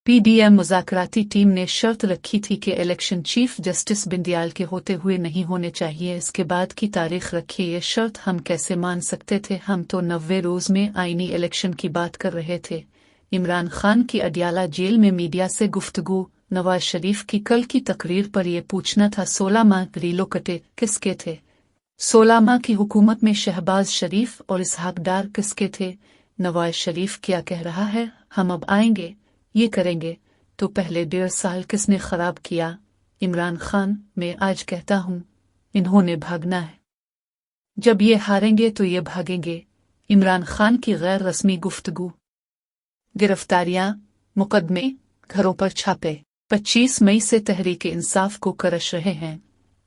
PDM मुज़ाकराती team ने शर्त रखी थी कि इलेक्शन चीफ जस्टिस बिंदियाल के होते हुए नहीं होने चाहिए। इसके बाद की तारीख रखी। ये शर्त हम कैसे मान सकते थे? हम तो 90 रोज में आईनी इलेक्शन की बात कर रहे थे। इमरान खान की अडियाला जेल में मीडिया से गुफ्तगू। नवाज शरीफ की कल की तकरीर पर यह पूछना था 16 माह रिलोकेटेड किसके थे? 16 माह की हुकूमत में शहबाज शरीफ और इसहाक डार किसके थे? नवाज शरीफ क्या कह रहा है? हम अब आएंगे, ये करेंगे। तो पहले 1.5 साल किसने खराब किया? इमरान खान। मैं आज कहता हूं इन्होंने भागना है। जब ये हारेंगे तो ये भागेंगे। इमरान खान की गैर रस्मी गुफ्तगू। गिरफ्तारियां, मुकदमे, घरों पर छापे। 25 मई से तहरीक इंसाफ को करश रहे हैं।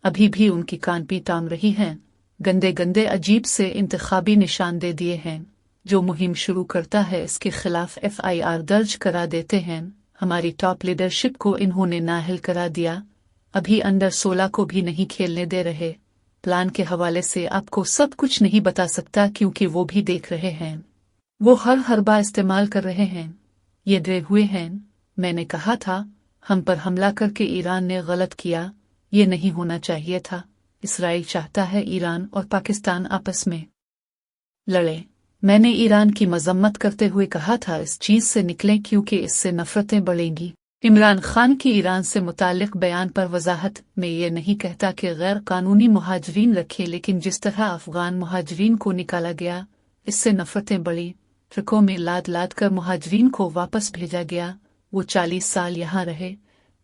अभी भी उनकी कानपी टांग रही हैं। गंदे गंदे अजीब से इंतखाबी निशान दे दिए हैं। जो मुहिम शुरू करता है इसके खिलाफ FIR दर्ज करा देते हैं। हमारी टॉप लीडरशिप को इन्होंने नाअहल करा दिया। अभी अंडर 16 को भी नहीं खेलने दे रहे। प्लान के हवाले से आपको सब कुछ नहीं बता सकता क्योंकि वो भी देख रहे हैं। वो हर हरबा इस्तेमाल कर रहे हैं। ये डरे हुए हैं। मैंने कहा था हम पर हमला करके ईरान ने गलत किया। ये नहीं होना चाहिए था। इसराइल चाहता है ईरान और पाकिस्तान आपस में लड़े। मैंने ईरान की मजम्मत करते हुए कहा था इस चीज से निकलें क्योंकि इससे नफरतें बढ़ेंगी। इमरान खान की ईरान से मुताल्लिक बयान पर वजाहत। मैं ये नहीं कहता कि गैर कानूनी मुहाजिरीन रखे, लेकिन जिस तरह अफगान मुहाजिरीन को निकाला गया इससे नफरतें बढ़ी। ट्रकों में लाद लाद कर मुहाजिरीन को वापस भेजा गया। वो 40 साल यहाँ रहे।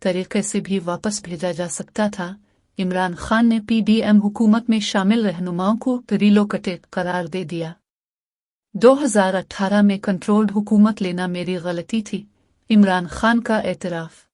तरीके से भी वापस भेजा जा सकता था। इमरान खान ने PDM हुकूमत में शामिल रहनुमाओं को रिलोकेटेड करार दे दिया। 2018 में कंट्रोल्ड हुकूमत लेना मेरी गलती थी। इमरान खान का एतराफ।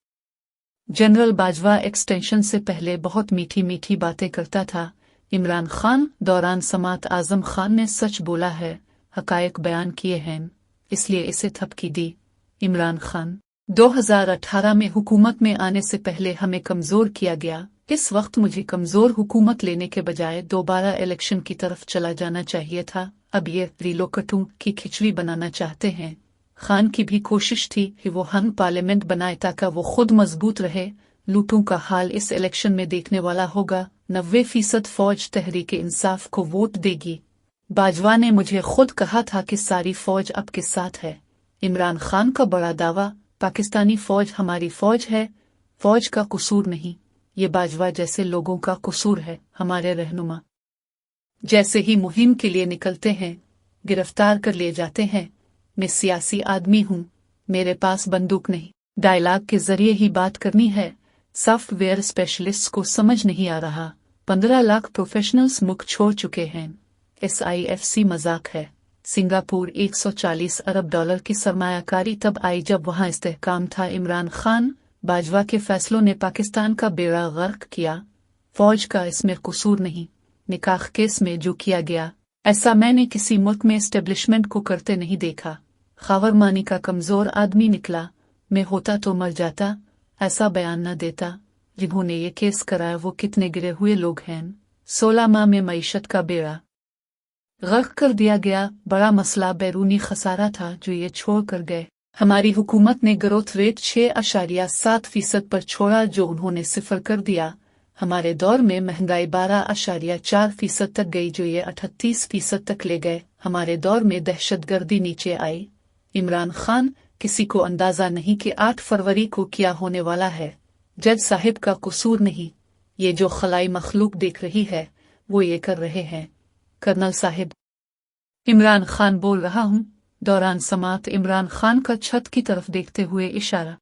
जनरल बाजवा एक्सटेंशन से पहले बहुत मीठी मीठी बातें करता था। इमरान खान दौरान समात आजम खान ने सच बोला है, हकायक बयान किए हैं, इसलिए इसे थपकी दी। इमरान खान। 2018 में हुकूमत में आने से पहले हमें कमजोर किया गया। इस वक्त मुझे कमजोर हुकूमत लेने के बजाय दोबारा इलेक्शन की तरफ चला जाना चाहिए था। अब ये रिलोकेटों की खिचड़ी बनाना चाहते हैं। खान की भी कोशिश थी कि वो हंग पार्लियामेंट बनाए ताकि वो खुद मजबूत रहे। लूटों का हाल इस इलेक्शन में देखने वाला होगा। 90% फौज तहरीक इंसाफ को वोट देगी। बाजवा ने मुझे खुद कहा था कि सारी फौज आपके साथ है। इमरान खान का बड़ा दावा, पाकिस्तानी फौज हमारी फौज है, फौज का कसूर नहीं। ये बाजवा जैसे लोगों का कसूर है। हमारे रहनुमा जैसे ही मुहिम के लिए निकलते हैं गिरफ्तार कर लिए जाते हैं। मैं सियासी आदमी हूँ, मेरे पास बंदूक नहीं। डायलॉग के जरिए ही बात करनी है। सॉफ्टवेयर स्पेशलिस्ट को समझ नहीं आ रहा। 15 लाख प्रोफेशनल्स मुख छोड़ चुके हैं। SIFC मजाक है। सिंगापुर 140 अरब डॉलर की सरमायाकारी तब आई जब वहां इस्तेहकाम था। इमरान खान बाजवा के फैसलों ने पाकिस्तान का बेड़ा गर्क किया। फौज का इसमें कसूर नहीं। निकाह केस में जो किया गया ऐसा मैंने किसी मुल्क में एस्टेब्लिशमेंट को करते नहीं देखा। खावरमानी का कमजोर आदमी निकला। मैं होता तो मर जाता, ऐसा बयान न देता। जिन्होंने ये केस कराया वो कितने गिरे हुए लोग हैं। 16 माह में मईशत का बेड़ा गर्क कर दिया गया। बड़ा मसला बैरूनी खसारा था जो ये छोड़ कर गए। हमारी हुकूमत ने ग्रोथ रेट 6.7% पर छोड़ा जो उन्होंने सिफर कर दिया। हमारे दौर में महंगाई 12.4% तक गई जो ये 38% तक ले गए। हमारे दौर में दहशतगर्दी नीचे आई। इमरान खान, किसी को अंदाजा नहीं कि 8 फरवरी को क्या होने वाला है। जज साहिब का कसूर नहीं। ये जो खलाई मखलूक देख रही है वो ये कर रहे हैं। कर्नल साहिब। इमरान खान बोल रहा हूँ। दौरान समात इमरान खान का छत की तरफ देखते हुए इशारा।